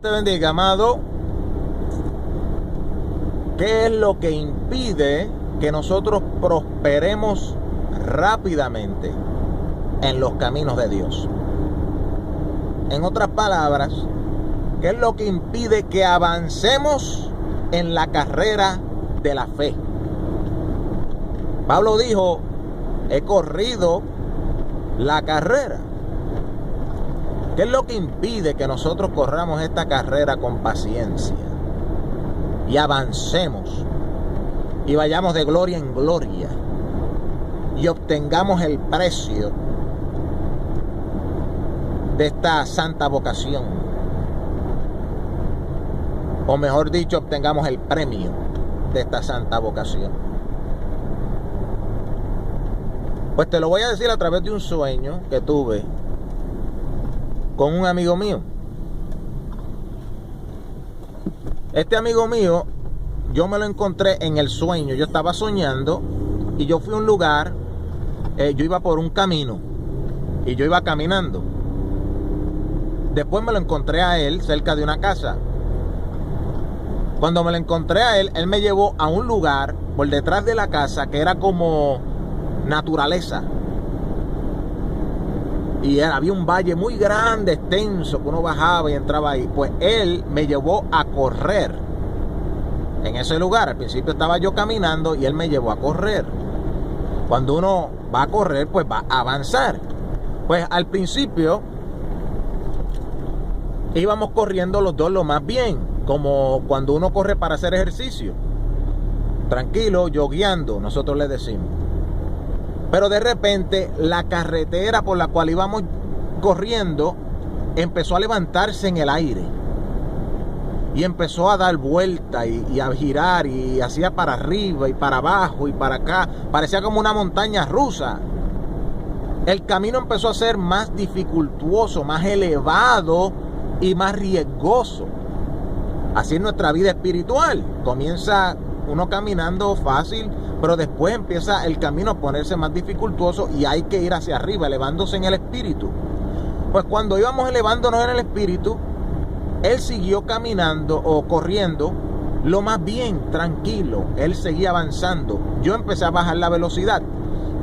Te bendiga, amado. ¿Qué es lo que impide que nosotros prosperemos rápidamente en los caminos de Dios? En otras palabras, ¿qué es lo que impide que avancemos en la carrera de la fe? Pablo dijo, he corrido la carrera. ¿Qué es lo que impide que nosotros corramos esta carrera con paciencia y avancemos y vayamos de gloria en gloria y obtengamos el precio de esta santa vocación? O mejor dicho, obtengamos el premio de esta santa vocación. Pues te lo voy a decir a través de un sueño que tuve con un amigo mío. Este amigo mío, yo me lo encontré en el sueño. Yo estaba soñando y yo fui a un lugar, yo iba por un camino y yo iba caminando. Después me lo encontré a él cerca de una casa. Cuando me lo encontré a él, él me llevó a un lugar por detrás de la casa que era como naturaleza. Y había un valle muy grande, extenso, que uno bajaba y entraba ahí. Pues él me llevó a correr en ese lugar. Al principio estaba yo caminando y él me llevó a correr. Cuando uno va a correr, pues va a avanzar. Pues al principio íbamos corriendo los dos lo más bien, como cuando uno corre para hacer ejercicio. Tranquilo, yogueando, nosotros le decimos. Pero de repente la carretera por la cual íbamos corriendo empezó a levantarse en el aire. Y empezó a dar vuelta y a girar y hacía para arriba y para abajo y para acá. Parecía como una montaña rusa. El camino empezó a ser más dificultuoso, más elevado y más riesgoso. Así es nuestra vida espiritual. Comienza uno caminando fácil, pero después empieza el camino a ponerse más dificultuoso y hay que ir hacia arriba, elevándose en el espíritu. Pues cuando íbamos elevándonos en el espíritu, él siguió caminando o corriendo lo más bien, tranquilo. Él seguía avanzando. Yo empecé a bajar la velocidad.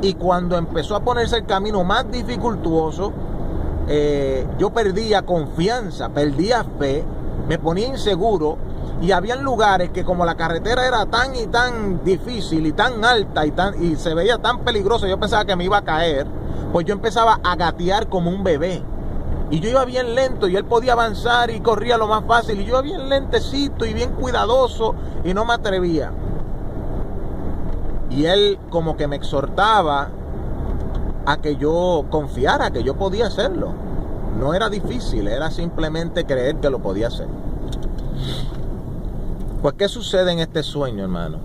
Y cuando empezó a ponerse el camino más dificultuoso, yo perdía confianza, perdía fe, me ponía inseguro. Y habían lugares que como la carretera era tan y tan difícil y tan alta y se veía tan peligroso, yo pensaba que me iba a caer. Pues yo empezaba a gatear como un bebé. Y yo iba bien lento y él podía avanzar y corría lo más fácil. Y yo iba bien lentecito y bien cuidadoso y no me atrevía. Y él como que me exhortaba a que yo confiara, que yo podía hacerlo. No era difícil, era simplemente creer que lo podía hacer. Pues, ¿qué sucede en este sueño, hermano?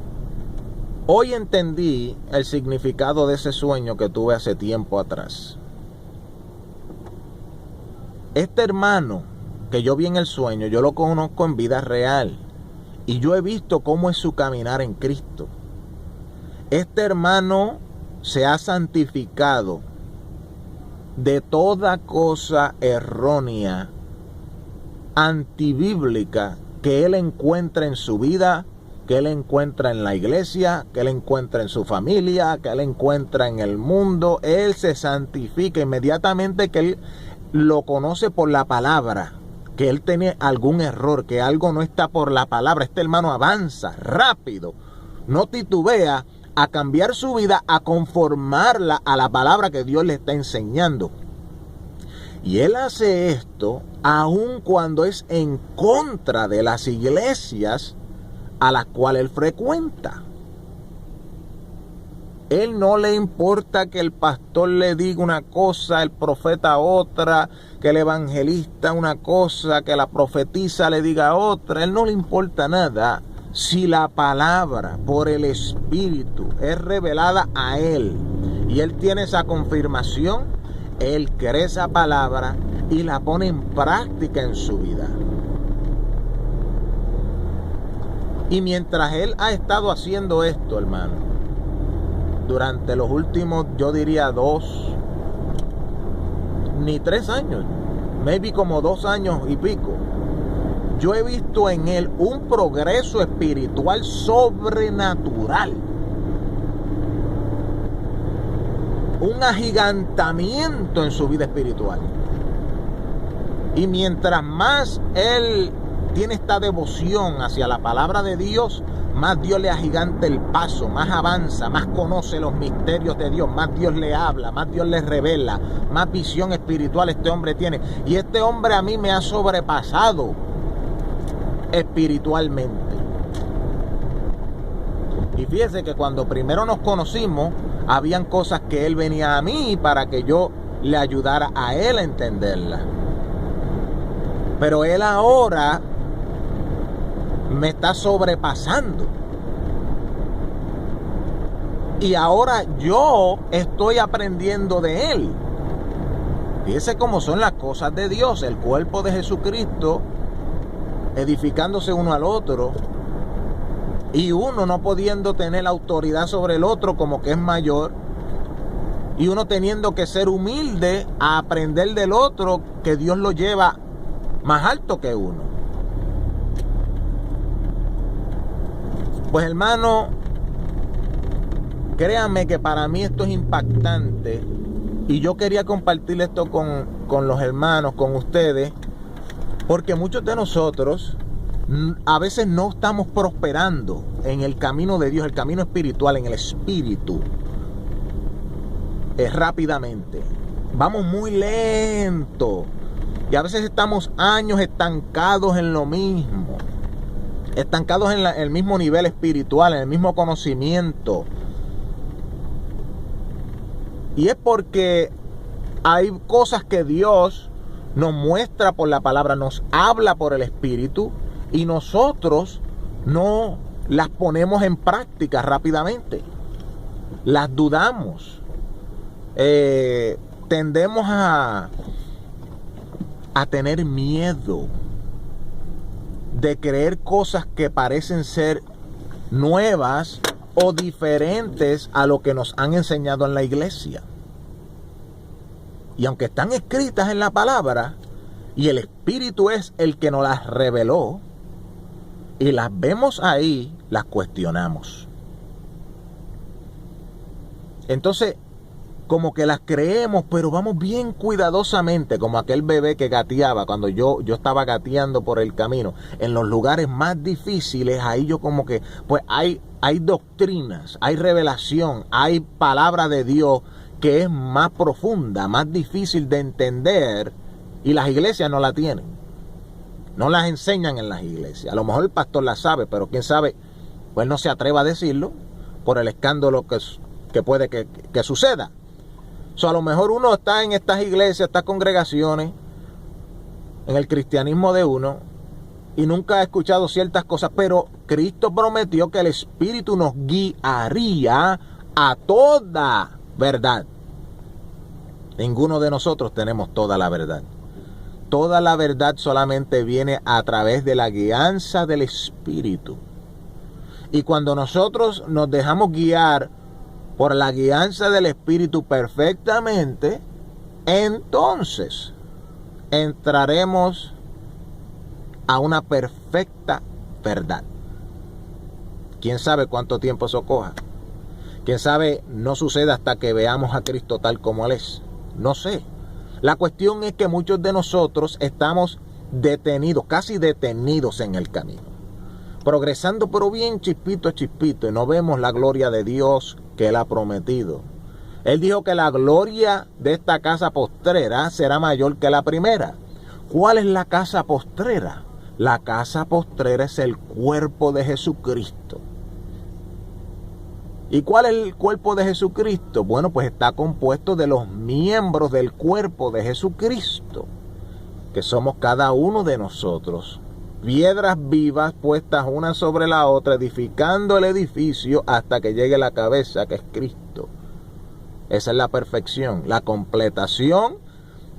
Hoy entendí el significado de ese sueño que tuve hace tiempo atrás. Este hermano que yo vi en el sueño, yo lo conozco en vida real. Y yo he visto cómo es su caminar en Cristo. Este hermano se ha santificado de toda cosa errónea, antibíblica, que él encuentra en su vida, que él encuentra en la iglesia, que él encuentra en su familia, que él encuentra en el mundo. Él se santifica inmediatamente que él lo conoce por la palabra, que él tiene algún error, que algo no está por la palabra. Este hermano avanza rápido, no titubea a cambiar su vida, a conformarla a la palabra que Dios le está enseñando. Y él hace esto aun cuando es en contra de las iglesias a las cuales él frecuenta. Él no le importa que el pastor le diga una cosa, el profeta otra, que el evangelista una cosa, que la profetisa le diga otra. Él no le importa nada si la palabra por el Espíritu es revelada a él y él tiene esa confirmación. Él cree esa palabra y la pone en práctica en su vida. Y mientras él ha estado haciendo esto, hermano, durante los últimos, yo diría 2, ni 3 años, maybe como 2 años y pico, yo he visto en él un progreso espiritual sobrenatural. Un agigantamiento en su vida espiritual. Y mientras más él tiene esta devoción hacia la palabra de Dios, más Dios le agiganta el paso, más avanza, más conoce los misterios de Dios, más Dios le habla, más Dios le revela, más visión espiritual este hombre tiene. Y este hombre a mí me ha sobrepasado espiritualmente. Y fíjese que cuando primero nos conocimos, habían cosas que él venía a mí para que yo le ayudara a él a entenderlas. Pero él ahora me está sobrepasando. Y ahora yo estoy aprendiendo de él. Fíjese cómo son las cosas de Dios. El cuerpo de Jesucristo edificándose uno al otro. Y uno no pudiendo tener autoridad sobre el otro como que es mayor. Y uno teniendo que ser humilde a aprender del otro que Dios lo lleva más alto que uno. Pues hermano, créanme que para mí esto es impactante. Y yo quería compartir esto con los hermanos, con ustedes. Porque muchos de nosotros a veces no estamos prosperando en el camino de Dios, el camino espiritual, en el espíritu. Rápidamente. Vamos muy lento. Y a veces estamos años estancados en lo mismo. Estancados en el mismo nivel espiritual, en el mismo conocimiento. Y es porque hay cosas que Dios nos muestra por la palabra, nos habla por el espíritu. Y nosotros no las ponemos en práctica rápidamente. Las dudamos. Tendemos a tener miedo de creer cosas que parecen ser nuevas o diferentes a lo que nos han enseñado en la iglesia. Y aunque están escritas en la palabra y el Espíritu es el que nos las reveló, y las vemos ahí, las cuestionamos. Entonces, como que las creemos, pero vamos bien cuidadosamente, como aquel bebé que gateaba, cuando yo estaba gateando por el camino, en los lugares más difíciles, ahí yo como que, pues hay doctrinas, hay revelación, hay palabra de Dios que es más profunda, más difícil de entender, y las iglesias no la tienen. No las enseñan en las iglesias. A lo mejor el pastor las sabe, pero quién sabe, pues no se atreva a decirlo por el escándalo que puede que suceda. A lo mejor uno está en estas iglesias, estas congregaciones, en el cristianismo de uno, y nunca ha escuchado ciertas cosas, pero Cristo prometió que el Espíritu nos guiaría a toda verdad. Ninguno de nosotros tenemos toda la verdad. Toda la verdad solamente viene a través de la guianza del Espíritu. Y cuando nosotros nos dejamos guiar por la guianza del Espíritu perfectamente, entonces entraremos a una perfecta verdad. ¿Quién sabe cuánto tiempo eso coja? ¿Quién sabe no suceda hasta que veamos a Cristo tal como Él es? No sé. La cuestión es que muchos de nosotros estamos detenidos, casi detenidos en el camino. Progresando pero bien chispito a chispito, y no vemos la gloria de Dios que Él ha prometido. Él dijo que la gloria de esta casa postrera será mayor que la primera. ¿Cuál es la casa postrera? La casa postrera es el cuerpo de Jesucristo. ¿Y cuál es el cuerpo de Jesucristo? Bueno, pues está compuesto de los miembros del cuerpo de Jesucristo, que somos cada uno de nosotros. Piedras vivas puestas una sobre la otra, edificando el edificio hasta que llegue la cabeza, que es Cristo. Esa es la perfección, la completación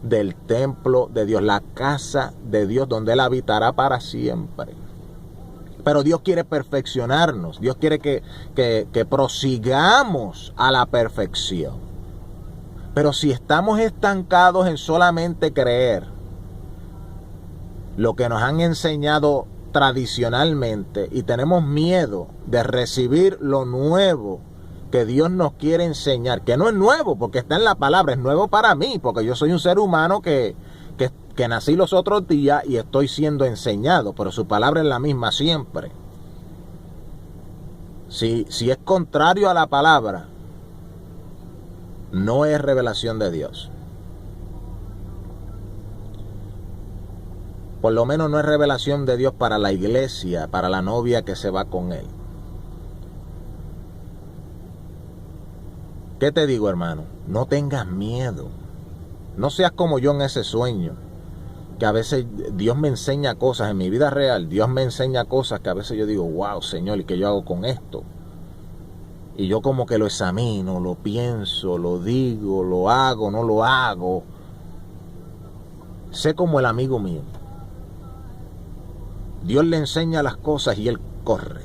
del templo de Dios, la casa de Dios, donde Él habitará para siempre. Pero Dios quiere perfeccionarnos. Dios quiere que prosigamos a la perfección. Pero si estamos estancados en solamente creer lo que nos han enseñado tradicionalmente y tenemos miedo de recibir lo nuevo que Dios nos quiere enseñar, que no es nuevo porque está en la palabra, es nuevo para mí porque yo soy un ser humano que nací los otros días y estoy siendo enseñado, pero su palabra es la misma siempre. Si es contrario a la palabra, no es revelación de Dios. Por lo menos no es revelación de Dios para la iglesia, para la novia que se va con él. ¿Qué te digo, hermano? No tengas miedo. No seas como yo en ese sueño, que a veces Dios me enseña cosas en mi vida real. Dios me enseña cosas que a veces yo digo, wow, Señor, ¿y qué yo hago con esto? Y yo como que lo examino, lo pienso, lo digo, lo hago, no lo hago. Sé como el amigo mío. Dios le enseña las cosas y él corre.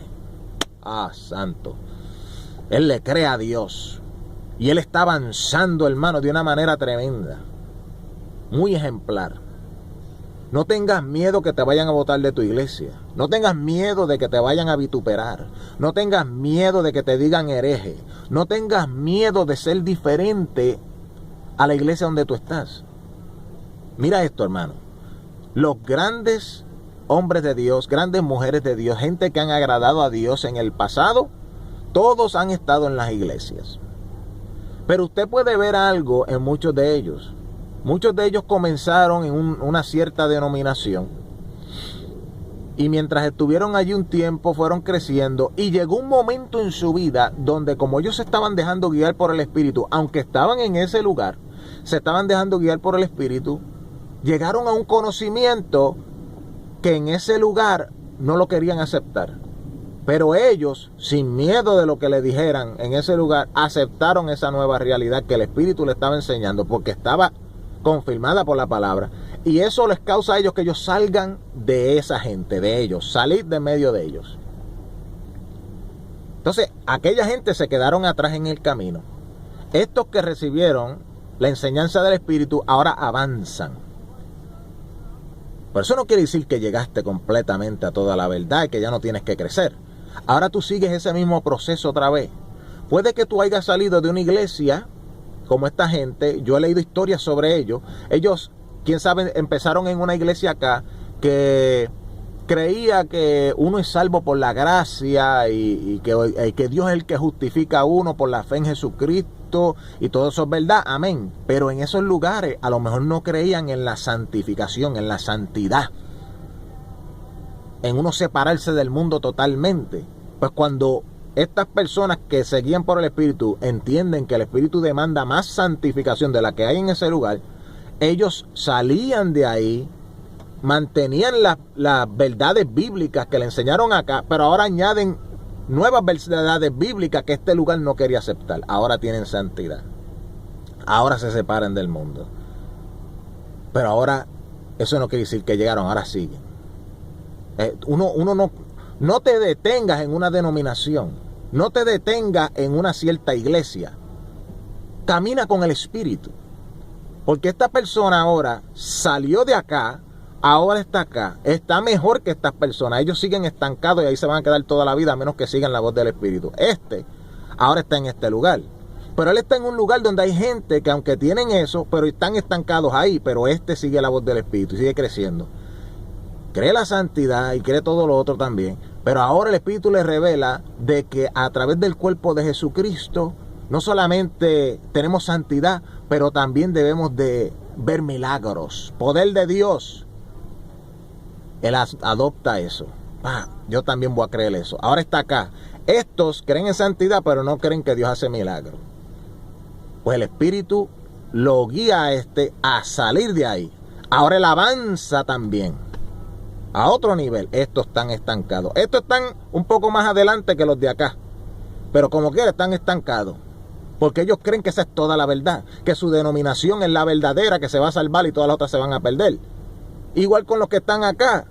Ah, santo. Él le cree a Dios. Y él está avanzando, hermano, de una manera tremenda. Muy ejemplar. No tengas miedo que te vayan a botar de tu iglesia. No tengas miedo de que te vayan a vituperar. No tengas miedo de que te digan hereje. No tengas miedo de ser diferente a la iglesia donde tú estás. Mira esto, hermano. Los grandes hombres de Dios, grandes mujeres de Dios, gente que han agradado a Dios en el pasado, todos han estado en las iglesias. Pero usted puede ver algo en muchos de ellos. Muchos de ellos comenzaron en una cierta denominación y mientras estuvieron allí un tiempo fueron creciendo y llegó un momento en su vida donde como ellos se estaban dejando guiar por el Espíritu, aunque estaban en ese lugar, se estaban dejando guiar por el Espíritu, llegaron a un conocimiento que en ese lugar no lo querían aceptar. Pero ellos, sin miedo de lo que le dijeran en ese lugar, aceptaron esa nueva realidad que el Espíritu le estaba enseñando porque estaba confirmada por la palabra. Y eso les causa a ellos que ellos salgan de esa gente, de ellos, salir de medio de ellos. Entonces, aquella gente se quedaron atrás en el camino. Estos que recibieron la enseñanza del Espíritu ahora avanzan. Por eso no quiere decir que llegaste completamente a toda la verdad y que ya no tienes que crecer. Ahora tú sigues ese mismo proceso otra vez. Puede que tú hayas salido de una iglesia como esta gente. Yo he leído historias sobre ellos. Ellos, quién sabe, empezaron en una iglesia acá que creía que uno es salvo por la gracia y que Dios es el que justifica a uno por la fe en Jesucristo y todo eso es verdad, amén. Pero en esos lugares a lo mejor no creían en la santificación, en la santidad, en uno separarse del mundo totalmente. Pues cuando estas personas que se guían por el Espíritu entienden que el Espíritu demanda más santificación de la que hay en ese lugar, ellos salían de ahí, mantenían las verdades bíblicas que le enseñaron acá, pero ahora añaden nuevas verdades bíblicas que este lugar no quería aceptar. Ahora tienen santidad. Ahora se separan del mundo. Pero ahora, eso no quiere decir que llegaron, ahora siguen. No te detengas en una denominación. No te detengas en una cierta iglesia. Camina con el Espíritu. Porque esta persona ahora salió de acá, ahora está acá, está mejor que estas personas. Ellos siguen estancados y ahí se van a quedar toda la vida a menos que sigan la voz del Espíritu. Ahora está en este lugar. Pero él está en un lugar donde hay gente que aunque tienen eso, pero están estancados ahí, pero sigue la voz del Espíritu y sigue creciendo. Cree la santidad y cree todo lo otro también. Pero ahora el Espíritu le revela de que a través del cuerpo de Jesucristo no solamente tenemos santidad, pero también debemos de ver milagros, poder de Dios. Él adopta eso. Yo también voy a creer eso. Ahora está acá. Estos creen en santidad, pero no creen que Dios hace milagros. Pues el Espíritu lo guía a salir de ahí. Ahora él avanza también a otro nivel. Estos están estancados. Estos están un poco más adelante que los de acá. Pero como quiera están estancados. Porque ellos creen que esa es toda la verdad. Que su denominación es la verdadera, que se va a salvar y todas las otras se van a perder. Igual con los que están acá.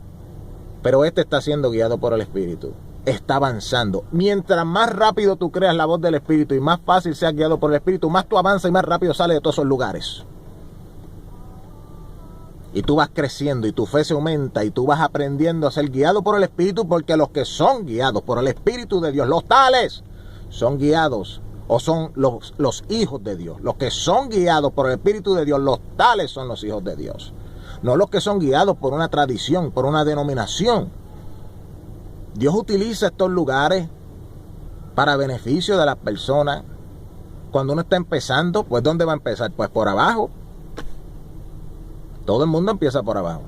Pero está siendo guiado por el Espíritu. Está avanzando. Mientras más rápido tú creas la voz del Espíritu y más fácil seas guiado por el Espíritu, más tú avanzas y más rápido sales de todos esos lugares. Y tú vas creciendo y tu fe se aumenta y tú vas aprendiendo a ser guiado por el Espíritu, porque los que son guiados por el Espíritu de Dios, los tales, son guiados o son los hijos de Dios. Los que son guiados por el Espíritu de Dios, los tales son los hijos de Dios. No los que son guiados por una tradición, por una denominación. Dios utiliza estos lugares para beneficio de las personas. Cuando uno está empezando, pues ¿dónde va a empezar? Pues por abajo. Todo el mundo empieza por abajo.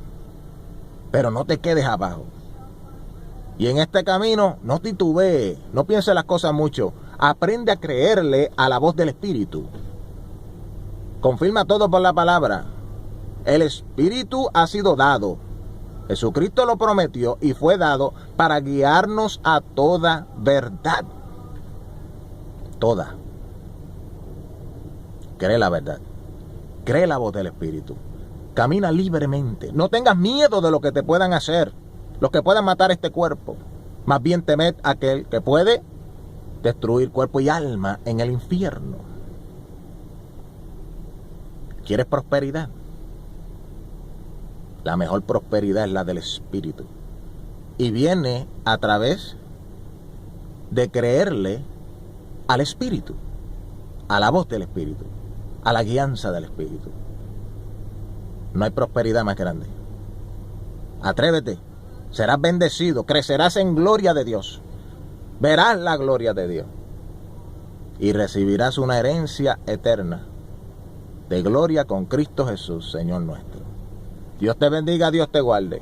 Pero no te quedes abajo. Y en este camino no titubees, no pienses las cosas mucho. Aprende a creerle a la voz del Espíritu. Confirma todo por la palabra. El Espíritu ha sido dado. Jesucristo lo prometió y fue dado para guiarnos a toda verdad. Toda. Cree la verdad. Cree la voz del Espíritu. Camina libremente. No tengas miedo de lo que te puedan hacer, los que puedan matar este cuerpo. Más bien temed a aquel que puede destruir cuerpo y alma en el infierno. ¿Quieres prosperidad? La mejor prosperidad es la del Espíritu. Y viene a través de creerle al Espíritu, a la voz del Espíritu, a la guianza del Espíritu. No hay prosperidad más grande. Atrévete, serás bendecido, crecerás en gloria de Dios, verás la gloria de Dios y recibirás una herencia eterna de gloria con Cristo Jesús, Señor nuestro. Dios te bendiga, Dios te guarde,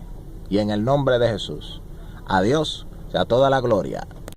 y en el nombre de Jesús, a Dios sea toda la gloria.